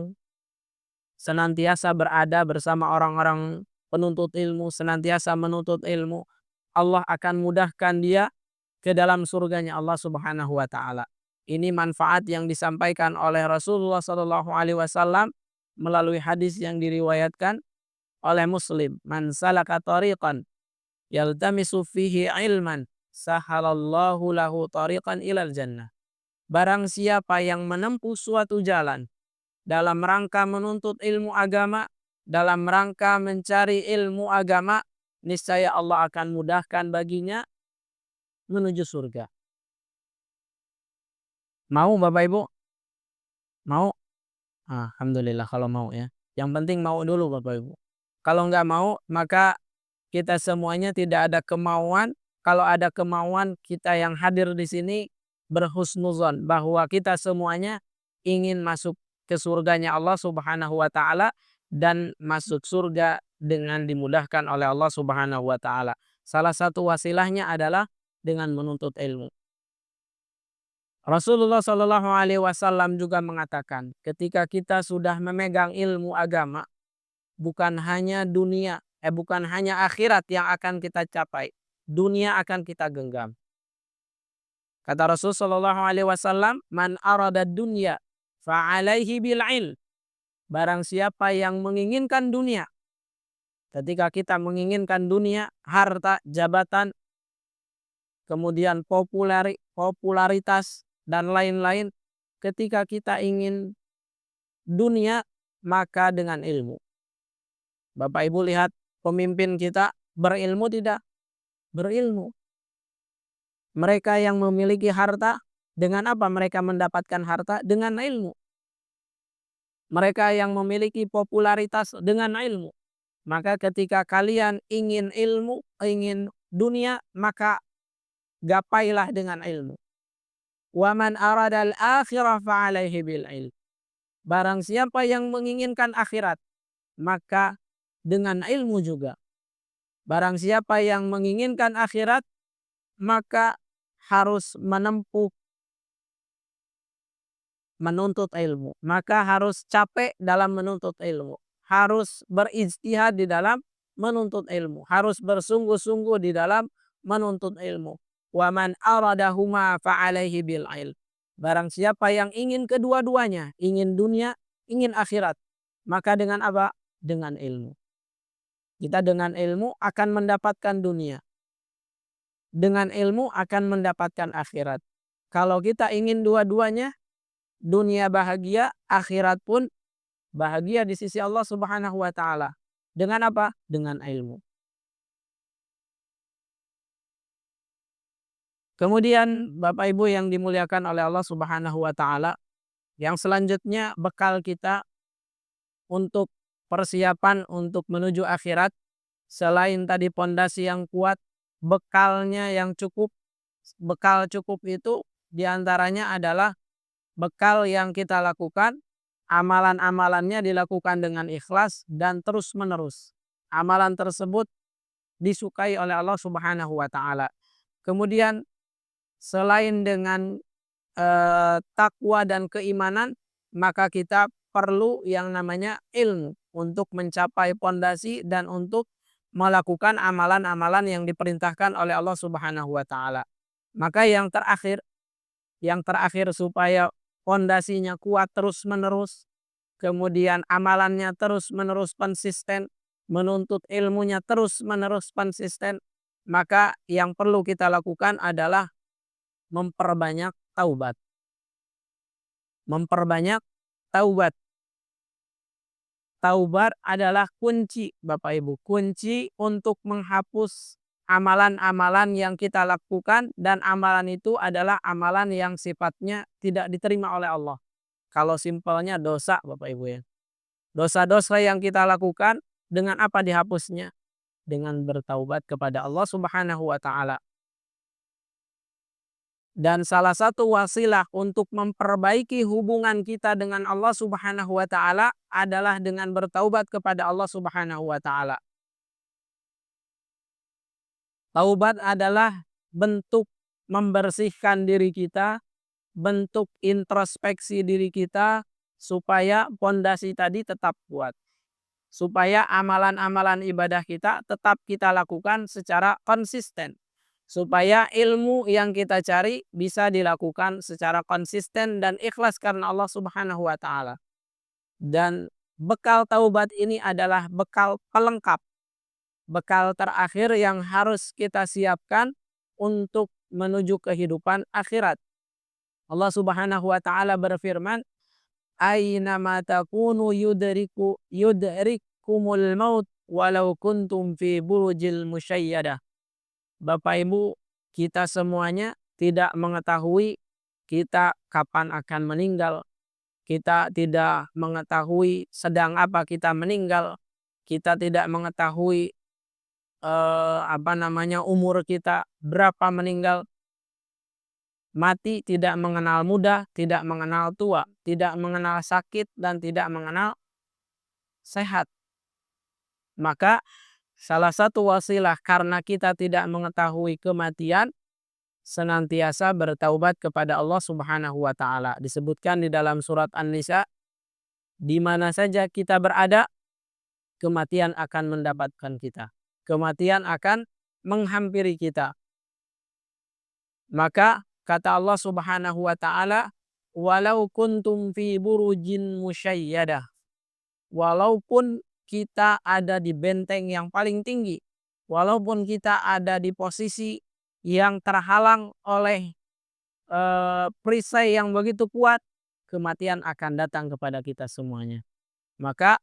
senantiasa berada bersama orang-orang penuntut ilmu, senantiasa menuntut ilmu. Allah akan mudahkan dia ke dalam surganya Allah Subhanahu wa taala. Ini manfaat yang disampaikan oleh Rasulullah SAW melalui hadis yang diriwayatkan oleh Muslim. Man salaka tariqan yaltamisu fihi ilman sahalallahu lahu tariqan ilal jannah. Barang siapa yang menempuh suatu jalan dalam rangka menuntut ilmu agama, dalam rangka mencari ilmu agama, niscaya Allah akan mudahkan baginya menuju surga. Mau Bapak Ibu? Mau? Alhamdulillah kalau mau ya. Yang penting mau dulu Bapak Ibu. Kalau nggak mau, maka kita semuanya tidak ada kemauan. Kalau ada kemauan, kita yang hadir di sini berhusnuzon bahwa kita semuanya ingin masuk ke surganya Allah Subhanahu wa taala dan masuk surga dengan dimudahkan oleh Allah Subhanahu wa taala. Salah satu wasilahnya adalah dengan menuntut ilmu. Rasulullah Shallallahu alaihi wasallam juga mengatakan, ketika kita sudah memegang ilmu agama, bukan hanya bukan hanya akhirat yang akan kita capai, dunia akan kita genggam. Kata Rasul Shallallahu alaihi wasallam, "Man arada dunya fa alaihi bil ilm." Barang siapa yang menginginkan dunia, ketika kita menginginkan dunia, harta, jabatan, kemudian popularitas dan lain-lain, ketika kita ingin dunia, maka dengan ilmu. Bapak Ibu lihat pemimpin kita berilmu tidak? Berilmu. Mereka yang memiliki harta, dengan apa mereka mendapatkan harta? Dengan ilmu. Mereka yang memiliki popularitas dengan ilmu. Maka ketika kalian ingin ilmu, ingin dunia, maka gapailah dengan ilmu. Wa man aradal akhirah fa'alaihi bil ilm. Barang siapa yang menginginkan akhirat, maka dengan ilmu juga. Barang siapa yang menginginkan akhirat, maka harus menuntut ilmu. Maka harus capek dalam menuntut ilmu. Harus berijtihad di dalam menuntut ilmu. Harus bersungguh-sungguh di dalam menuntut ilmu. Wa man aradahuma fa'alaihi bil ilm. Barang siapa yang ingin kedua-duanya, ingin dunia, ingin akhirat, maka dengan apa? Dengan ilmu. Kita dengan ilmu akan mendapatkan dunia. Dengan ilmu akan mendapatkan akhirat. Kalau kita ingin dua-duanya, dunia bahagia, akhirat pun bahagia di sisi Allah Subhanahu wa taala. Dengan apa? Dengan ilmu. Kemudian Bapak Ibu yang dimuliakan oleh Allah Subhanahu wa taala, yang selanjutnya bekal kita untuk persiapan untuk menuju akhirat, selain tadi pondasi yang kuat, bekalnya yang cukup. Bekal cukup itu diantaranya adalah bekal yang kita lakukan, amalan-amalannya dilakukan dengan ikhlas dan terus-menerus. Amalan tersebut disukai oleh Allah Subhanahu wa taala. Kemudian selain dengan takwa dan keimanan, maka kita perlu yang namanya ilmu untuk mencapai pondasi dan untuk melakukan amalan-amalan yang diperintahkan oleh Allah Subhanahu wa taala. Maka yang terakhir supaya pondasinya kuat terus-menerus, kemudian amalannya terus-menerus konsisten, menuntut ilmunya terus-menerus konsisten, maka yang perlu kita lakukan adalah memperbanyak taubat. Memperbanyak taubat. Taubat adalah kunci, Bapak Ibu. Kunci untuk menghapus amalan-amalan yang kita lakukan, dan amalan itu adalah amalan yang sifatnya tidak diterima oleh Allah. Kalau simpelnya dosa, Bapak Ibu ya. Dosa-dosa yang kita lakukan dengan apa dihapusnya? Dengan bertaubat kepada Allah Subhanahu wa taala. Dan salah satu wasilah untuk memperbaiki hubungan kita dengan Allah Subhanahu wa taala adalah dengan bertaubat kepada Allah Subhanahu wa taala. Taubat adalah bentuk membersihkan diri kita, bentuk introspeksi diri kita supaya pondasi tadi tetap kuat. Supaya amalan-amalan ibadah kita tetap kita lakukan secara konsisten. Supaya ilmu yang kita cari bisa dilakukan secara konsisten dan ikhlas karena Allah Subhanahu wa taala. Dan bekal taubat ini adalah bekal pelengkap. Bekal terakhir yang harus kita siapkan untuk menuju kehidupan akhirat. Allah Subhanahu wa taala berfirman, "Aina ma takunu yudrikumul maut walau kuntum fi burujil musyayyadah." Bapak Ibu, kita semuanya tidak mengetahui kita kapan akan meninggal. Kita tidak mengetahui sedang apa kita meninggal. Kita tidak mengetahui umur kita berapa meninggal. Mati tidak mengenal muda, tidak mengenal tua, tidak mengenal sakit dan tidak mengenal sehat. Maka salah satu wasilah karena kita tidak mengetahui kematian, senantiasa bertaubat kepada Allah Subhanahu wa taala. Disebutkan di dalam surat An-Nisa, di mana saja kita berada, kematian akan mendapatkan kita. Kematian akan menghampiri kita. Maka kata Allah Subhanahu wa taala, "Walau kuntum fi burujin musyayyadah." Walaupun kita ada di benteng yang paling tinggi, walaupun kita ada di posisi yang terhalang oleh perisai yang begitu kuat, kematian akan datang kepada kita semuanya. Maka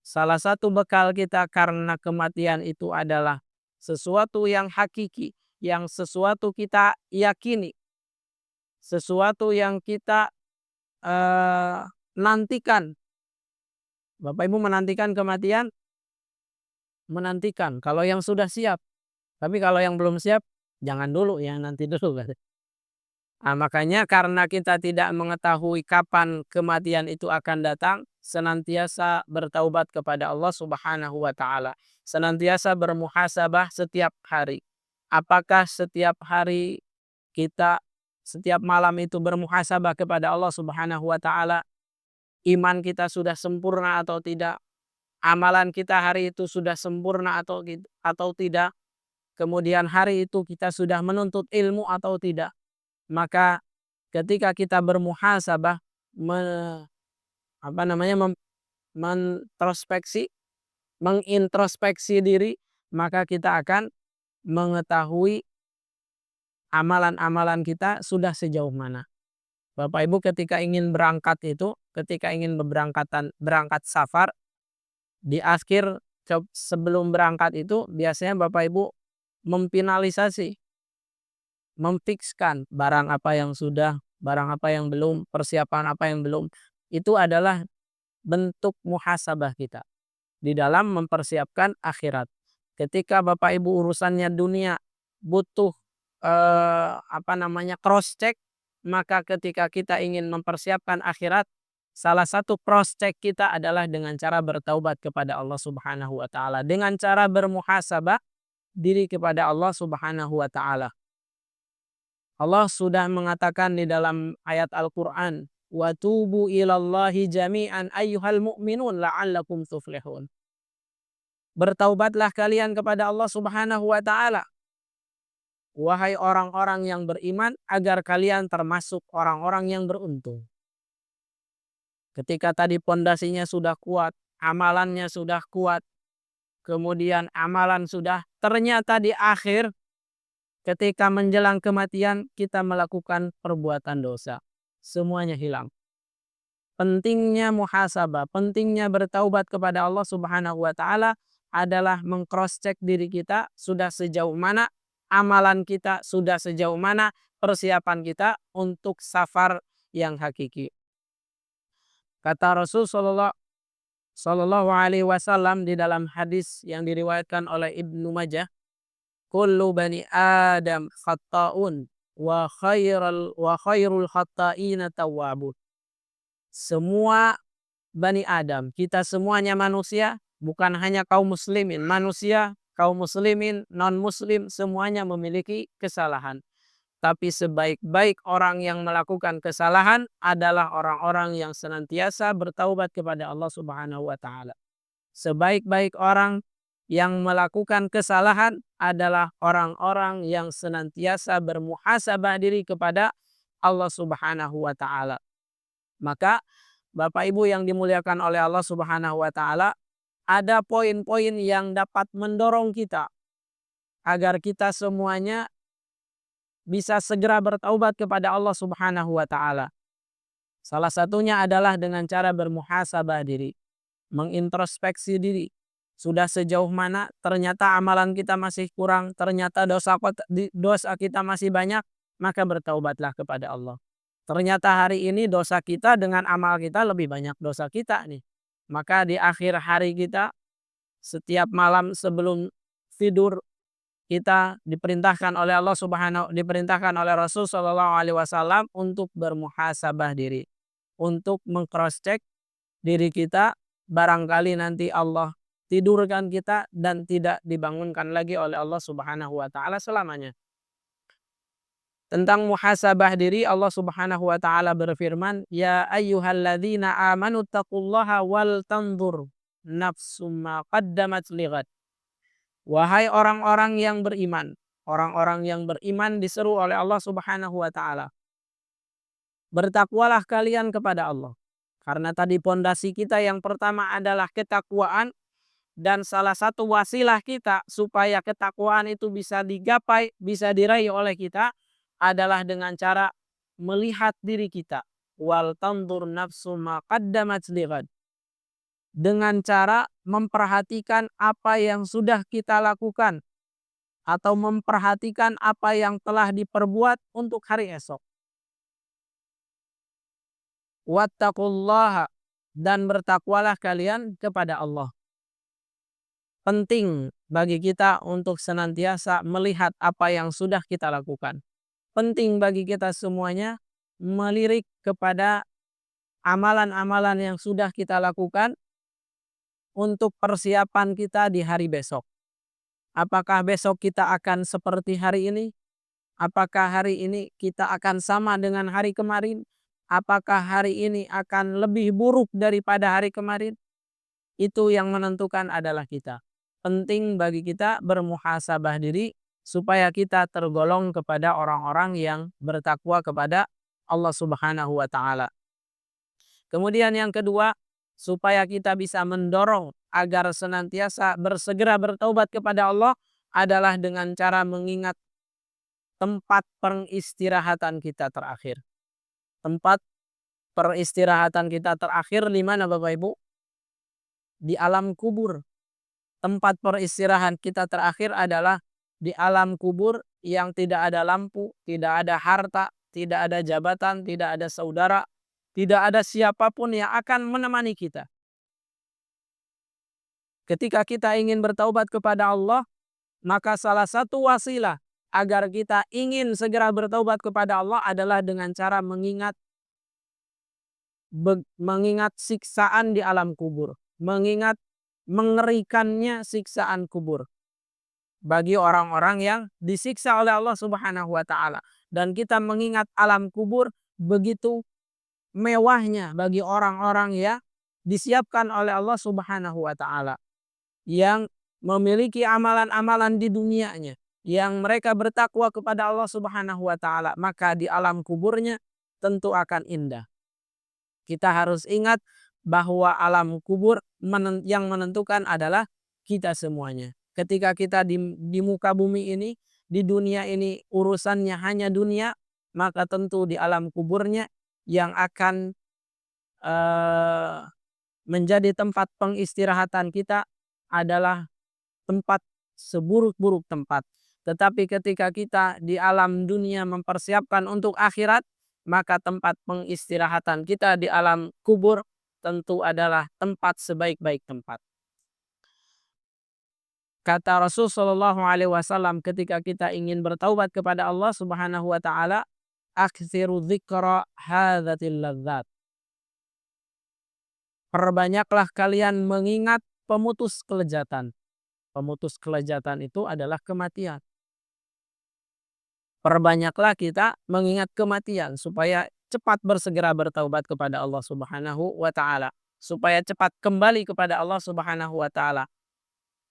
salah satu bekal kita karena kematian itu adalah sesuatu yang hakiki, yang sesuatu kita yakini, sesuatu yang kita nantikan. Bapak Ibu menantikan kematian? Menantikan. Kalau yang sudah siap. Tapi kalau yang belum siap, jangan dulu ya, nanti dulu. Nah, makanya karena kita tidak mengetahui kapan kematian itu akan datang, senantiasa bertaubat kepada Allah Subhanahu wa taala. Senantiasa bermuhasabah setiap hari. Apakah setiap hari kita setiap malam itu bermuhasabah kepada Allah Subhanahu wa taala? Iman kita sudah sempurna atau tidak? Amalan kita hari itu sudah sempurna atau tidak? Kemudian hari itu kita sudah menuntut ilmu atau tidak? Maka ketika kita bermuhasabah, mengintrospeksi diri, maka kita akan mengetahui amalan-amalan kita sudah sejauh mana. Bapak Ibu ketika ingin berangkat safar, di akhir sebelum berangkat itu biasanya Bapak Ibu memfinalisasi, memfikskan barang apa yang sudah, barang apa yang belum, persiapan apa yang belum. Itu adalah bentuk muhasabah kita di dalam mempersiapkan akhirat. Ketika Bapak Ibu urusannya dunia butuh cross check, maka ketika kita ingin mempersiapkan akhirat, salah satu cross check kita adalah dengan cara bertaubat kepada Allah Subhanahu wa taala, dengan cara bermuhasabah diri kepada Allah Subhanahu wa taala. Allah sudah mengatakan di dalam ayat Al-Qur'an, "Wa tubu ilallahi jami'an ayyuhal mu'minun la'allakum tuflihun." Bertaubatlah kalian kepada Allah Subhanahu wa taala, wahai orang-orang yang beriman, agar kalian termasuk orang-orang yang beruntung. Ketika tadi pondasinya sudah kuat, amalannya sudah kuat, kemudian amalan sudah, ternyata di akhir ketika menjelang kematian kita melakukan perbuatan dosa. Semuanya hilang. Pentingnya muhasabah, pentingnya bertaubat kepada Allah Subhanahu wa taala adalah meng-cross check diri kita sudah sejauh mana amalan kita, sudah sejauh mana persiapan kita untuk safar yang hakiki. Kata Rasul sallallahu alaihi wasallam di dalam hadis yang diriwayatkan oleh Ibnu Majah, "Kullu bani Adam khata'un wa khairul khata'ina tawwabun." Semua Bani Adam, kita semuanya manusia, bukan hanya kaum muslimin, manusia, kaum muslimin, non-muslim, semuanya memiliki kesalahan. Tapi sebaik-baik orang yang melakukan kesalahan adalah orang-orang yang senantiasa bertaubat kepada Allah Subhanahu wa taala. Sebaik-baik orang yang melakukan kesalahan adalah orang-orang yang senantiasa bermuhasabah diri kepada Allah Subhanahu wa taala. Maka Bapak Ibu yang dimuliakan oleh Allah Subhanahu wa taala, ada poin-poin yang dapat mendorong kita agar kita semuanya bisa segera bertaubat kepada Allah Subhanahu wa taala. Salah satunya adalah dengan cara bermuhasabah diri, mengintrospeksi diri. Sudah sejauh mana ternyata amalan kita masih kurang, ternyata dosa kita masih banyak, maka bertaubatlah kepada Allah. Ternyata hari ini dosa kita dengan amal kita lebih banyak dosa kita nih. Maka di akhir hari kita, setiap malam sebelum tidur, kita diperintahkan oleh Rasul Shallallahu Alaihi Wasallam untuk bermuhasabah diri, untuk meng-cross check diri kita. Barangkali nanti Allah tidurkan kita dan tidak dibangunkan lagi oleh Allah Subhanahu Wa Taala selamanya. Tentang muhasabah diri, Allah Subhanahu wa taala berfirman, "Ya ayyuhalladzina amanu taqullaha wal tanzur nafsum ma qaddamat lighad." Wahai orang-orang yang beriman, orang-orang yang beriman diseru oleh Allah Subhanahu wa taala, bertakwalah kalian kepada Allah. Karena tadi pondasi kita yang pertama adalah ketakwaan, dan salah satu wasilah kita supaya ketakwaan itu bisa digapai, bisa diraih oleh kita adalah dengan cara melihat diri kita. Wal tandur nafsu ma qaddamat lighad. Dengan cara memperhatikan apa yang sudah kita lakukan atau memperhatikan apa yang telah diperbuat untuk hari esok. Wattaqullaha, dan bertakwalah kalian kepada Allah. Penting bagi kita untuk senantiasa melihat apa yang sudah kita lakukan. Penting bagi kita semuanya melirik kepada amalan-amalan yang sudah kita lakukan untuk persiapan kita di hari besok. Apakah besok kita akan seperti hari ini? Apakah hari ini kita akan sama dengan hari kemarin? Apakah hari ini akan lebih buruk daripada hari kemarin? Itu yang menentukan adalah kita. Penting bagi kita bermuhasabah diri supaya kita tergolong kepada orang-orang yang bertakwa kepada Allah Subhanahu wa taala. Kemudian yang kedua, supaya kita bisa mendorong agar senantiasa bersegera bertaubat kepada Allah adalah dengan cara mengingat tempat peristirahatan kita terakhir. Tempat peristirahatan kita terakhir di mana Bapak Ibu? Di alam kubur. tempat peristirahat kita terakhir adalah di alam kubur yang tidak ada lampu, tidak ada harta, tidak ada jabatan, tidak ada saudara, tidak ada siapapun yang akan menemani kita. Ketika kita ingin bertaubat kepada Allah, maka salah satu wasilah agar kita ingin segera bertaubat kepada Allah adalah dengan cara mengingat siksaan di alam kubur, mengingat mengerikannya siksaan kubur bagi orang-orang yang disiksa oleh Allah Subhanahu wa taala. Dan kita mengingat alam kubur begitu mewahnya bagi orang-orang yang disiapkan oleh Allah Subhanahu wa taala, yang memiliki amalan-amalan di dunianya, yang mereka bertakwa kepada Allah Subhanahu wa taala, maka di alam kuburnya tentu akan indah. Kita harus ingat bahwa alam kubur yang menentukan adalah kita semuanya. Ketika kita di muka bumi ini, di dunia ini urusannya hanya dunia, maka tentu di alam kuburnya yang akan menjadi tempat pengistirahatan kita adalah tempat seburuk-buruk tempat. Tetapi ketika kita di alam dunia mempersiapkan untuk akhirat, maka tempat pengistirahatan kita di alam kubur tentu adalah tempat sebaik-baik tempat. Kata Rasul Shallallahu Alaihi Wasallam, ketika kita ingin bertaubat kepada Allah Subhanahu Wa Taala, aktsiru dzikra hadzatil ladzat. Perbanyaklah kalian mengingat pemutus kelezatan. Pemutus kelezatan itu adalah kematian. Perbanyaklah kita mengingat kematian supaya cepat bersegera bertaubat kepada Allah Subhanahu wa taala, supaya cepat kembali kepada Allah Subhanahu wa taala,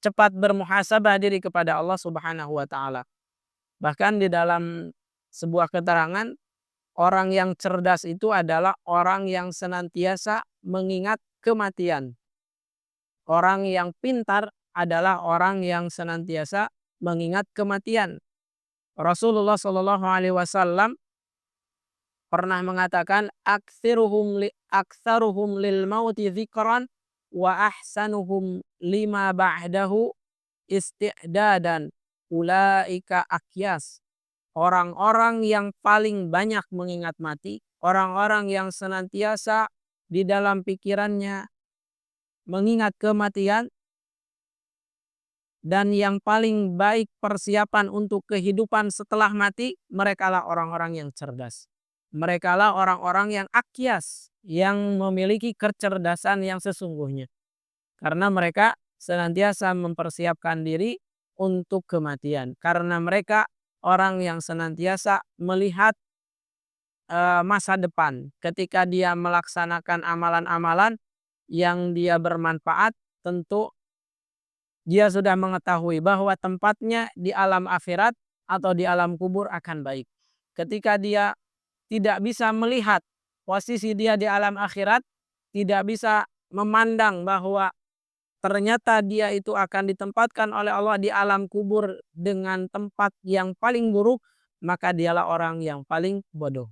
cepat bermuhasabah diri kepada Allah Subhanahu wa taala. Bahkan di dalam sebuah keterangan, orang yang cerdas itu adalah orang yang senantiasa mengingat kematian. Orang yang pintar adalah orang yang senantiasa mengingat kematian. Rasulullah Shallallahu Alaihi Wasallam pernah mengatakan, aktsaruhum lil mauti dzikran wa ahsanuhum lima ba'dahu isti'dadan ulaika akyas. Orang-orang yang paling banyak mengingat mati, orang-orang yang senantiasa di dalam pikirannya mengingat kematian, dan yang paling baik persiapan untuk kehidupan setelah mati, merekalah orang-orang yang cerdas. Merekalah orang-orang yang akyas, yang memiliki kecerdasan yang sesungguhnya. Karena mereka senantiasa mempersiapkan diri untuk kematian. Karena mereka orang yang senantiasa melihat masa depan. Ketika dia melaksanakan amalan-amalan yang dia bermanfaat, tentu dia sudah mengetahui bahwa tempatnya di alam akhirat atau di alam kubur akan baik. Ketika dia tidak bisa melihat posisi dia di alam akhirat, tidak bisa memandang bahwa ternyata dia itu akan ditempatkan oleh Allah di alam kubur dengan tempat yang paling buruk, maka dialah orang yang paling bodoh.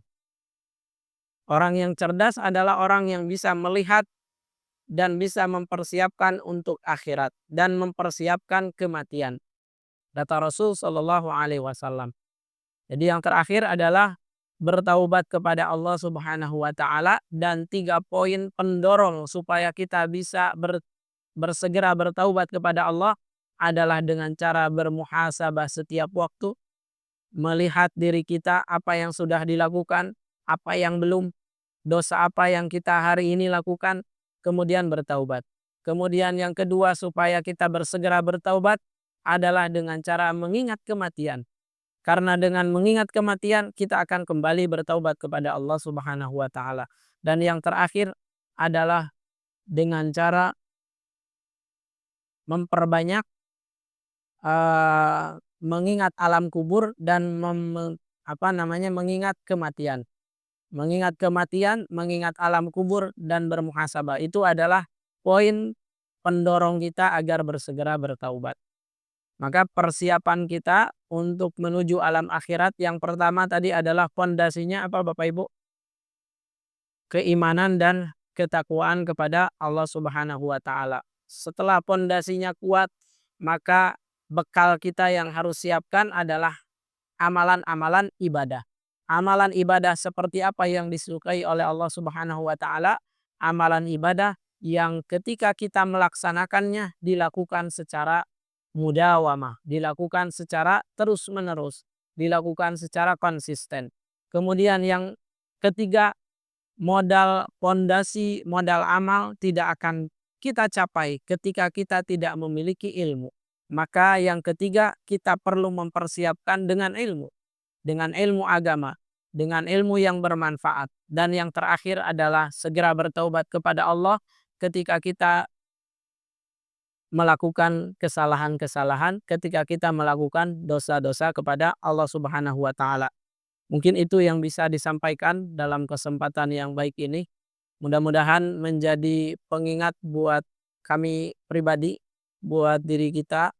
Orang yang cerdas adalah orang yang bisa melihat dan bisa mempersiapkan untuk akhirat dan mempersiapkan kematian. Kata Rasul Shallallahu Alaihi Wasallam. Jadi yang terakhir adalah bertaubat kepada Allah Subhanahu Wa Taala, dan 3 poin pendorong supaya kita bisa bersegera bertaubat kepada Allah adalah dengan cara bermuhasabah setiap waktu, melihat diri kita apa yang sudah dilakukan, apa yang belum, dosa apa yang kita hari ini lakukan, kemudian bertaubat. Kemudian yang kedua supaya kita bersegera bertaubat adalah dengan cara mengingat kematian. Karena dengan mengingat kematian kita akan kembali bertaubat kepada Allah Subhanahu wa taala. Dan yang terakhir adalah dengan cara memperbanyak mengingat alam kubur dan mengingat kematian. Mengingat kematian, mengingat alam kubur, dan bermuhasabah. Itu adalah poin pendorong kita agar bersegera bertaubat. Maka persiapan kita untuk menuju alam akhirat yang pertama tadi adalah fondasinya apa Bapak Ibu? Keimanan dan ketakwaan kepada Allah Subhanahu wa taala. Setelah fondasinya kuat, maka bekal kita yang harus siapkan adalah amalan-amalan ibadah. Amalan ibadah seperti apa yang disukai oleh Allah Subhanahu wa taala? Amalan ibadah yang ketika kita melaksanakannya dilakukan secara mudawamah, dilakukan secara terus-menerus, dilakukan secara konsisten. Kemudian yang ketiga, modal pondasi, modal amal tidak akan kita capai ketika kita tidak memiliki ilmu. Maka yang ketiga, kita perlu mempersiapkan dengan ilmu agama, dengan ilmu yang bermanfaat. Dan yang terakhir adalah segera bertaubat kepada Allah ketika kita melakukan kesalahan-kesalahan, ketika kita melakukan dosa-dosa kepada Allah Subhanahu wa taala. Mungkin itu yang bisa disampaikan dalam kesempatan yang baik ini. Mudah-mudahan menjadi pengingat buat kami pribadi, buat diri kita,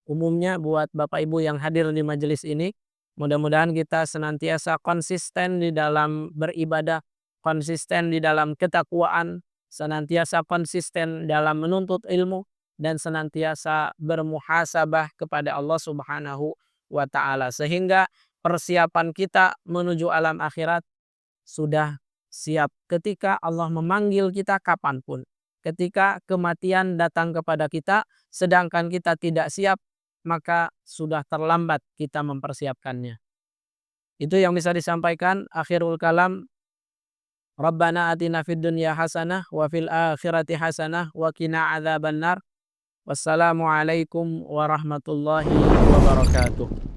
umumnya buat Bapak Ibu yang hadir di majelis ini. Mudah-mudahan kita senantiasa konsisten di dalam beribadah, konsisten di dalam ketakwaan, senantiasa konsisten dalam menuntut ilmu, dan senantiasa bermuhasabah kepada Allah Subhanahu wa taala. Sehingga persiapan kita menuju alam akhirat sudah siap ketika Allah memanggil kita kapanpun. Ketika kematian datang kepada kita, sedangkan kita tidak siap, maka sudah terlambat kita mempersiapkannya. Itu yang bisa disampaikan. Akhirul kalam, Rabbana atina fid dunya hasanah wa fil akhirati hasanah wa qina adzabannar. Wassalamualaikum warahmatullahi wabarakatuh.